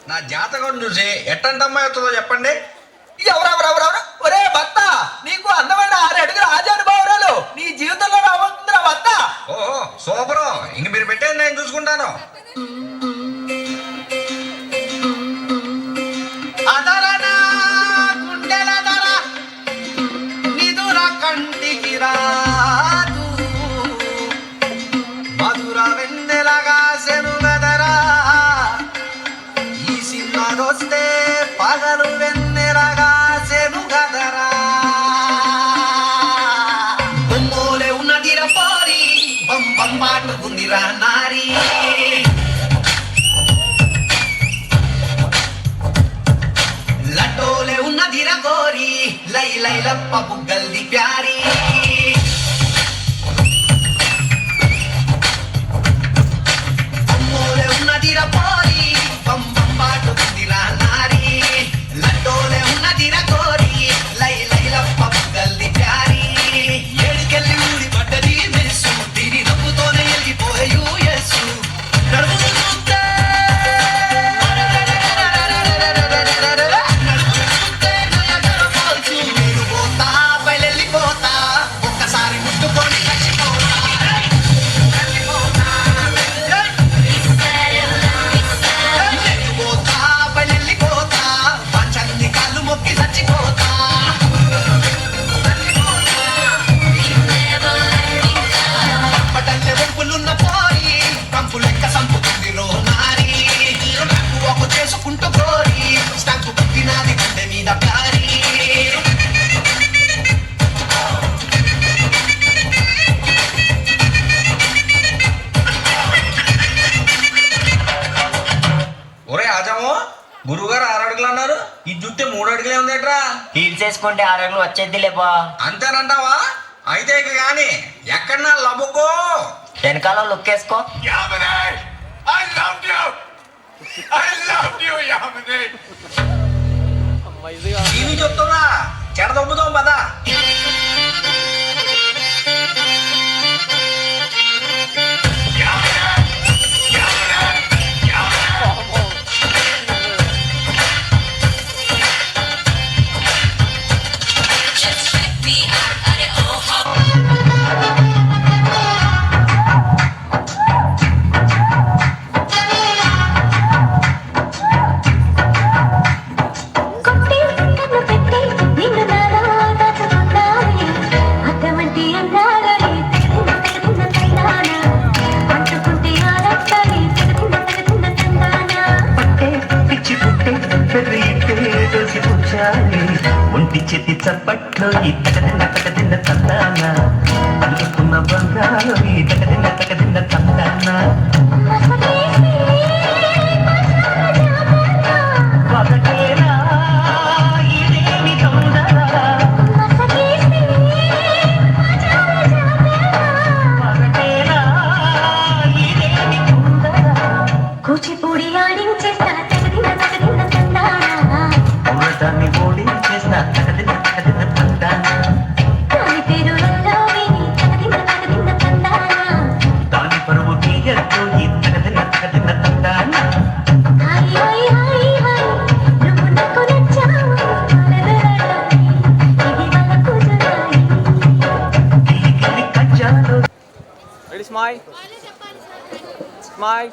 నా జాతకం చూసి ఎట్టంట అమ్మాయి అవుతుందో చెప్పండి. ఎవరెవరెవరెవరు ఒరే భర్త, నీకు అందమైన 6 అడుగుల ఆజానుభావురాలు నీ జీవితంలో రాబోతుందిరా భర్త. ఓహో సూపరు, ఇంక మీరు పెట్టేది నేను చూసుకుంటాను. అదరనా గుండెల ధర నిదుర కంటికి రాదు, మధుర వెన్నెలగా సెనుగదరా. ఈ సినిమాదొస్తే పగలు వెన్నెలగా సెనుగదరా. బొమ్మోలే ఉన్నదిర పోరి బొంబం పాటుకుందిరా నారీ. లడ్డోలే ఉన్నదిర గోరి లై లై లప్ప బుగ్గల్ది ప్యారీ. బొమ్మోలే ఉన్నదిర పోరి బొంబం పాటుకుందిరా నారీ. లడ్డోలే ఉన్నదిర గోరి లై లై లప్ప బుగ్గల్ది ప్యారీ. ఏడుకెళ్ళి ఊడి పడ్డది మెస్సు, దీని నవ్వుతోనే వెళ్ళిపోయే యూఎస్సు. నడుము చూస్తే నేను పోతా బయలెళ్ళిపోతా, ఒక్కసారి ముట్టుకొని చచ్చిపోతా. నేను పోతా బయలెళ్ళిపోతా, పంచన్ని కాళ్ళు మొక్కి చచ్చిపోతా. పటల్లే వంపులున్న పోయి కంపు లెక్క సంపుతుంది రో నారి. నాకు ఒక చేసుకుంటూ కోరి స్టంకు పుట్టినది గుండె మీద ప్యారీ. ఒరే ఆజాము, గురువుగారు 6 అడుగులు అన్నారు, ఇది చూస్తే 3 అడుగులే ఉందేట్రా. హీల్ చేసుకుంటే 6 అడుగులు వచ్చేది లేపా. అంతేనంటావా? అయితే ఇక కానీ ఎక్కడన్నా లబ్బుకో. వెనకాల లుక్ వేసుకో. టీవీ చెప్తున్నా, చెడ దొబ్బుతాం పదా. కొట్టి కన్ను పెట్టి నిన్ను నాలో దాచుకున్నానే, అద్దమంటి అందాలని తగదిన్న తందాన, అంటుకుంటే ఆడతాని తగదిన్న తందాన. పట్టే పిచ్చి పుట్టే పెర్రి ఇట్టే దోసి పుచ్చాలి, ఒంటి చేతి చప్పట్లో ఈ తగదిన్న తందాన, అందుకున్న బంధాలు ఈ తగదిన్న తందాన. మసకేసి వదకేలా ఇదేమి తొందర, మసకేసి వదకేలా ఇదేమి తొందర. కూచిపూడి ఆడించేస్తా తగదిన్న తందాన, ఉరటాన్ని ఓడి చేస్తా తగదిన్న తందాన. దాని పేరు వల్లావిని తగదిన్న తందాన. దాని పరువు తీయతో ఈ తగదిన్న తందాన. హాయ్ హాయ్ హాయ్ హాయ్ నువ్వు నాకు నచ్చావు, అలరలాడాలి ఇది వలకు జుడాయి. గిల్లి గిల్లి కజ్జాలు Ready, smile. Smile.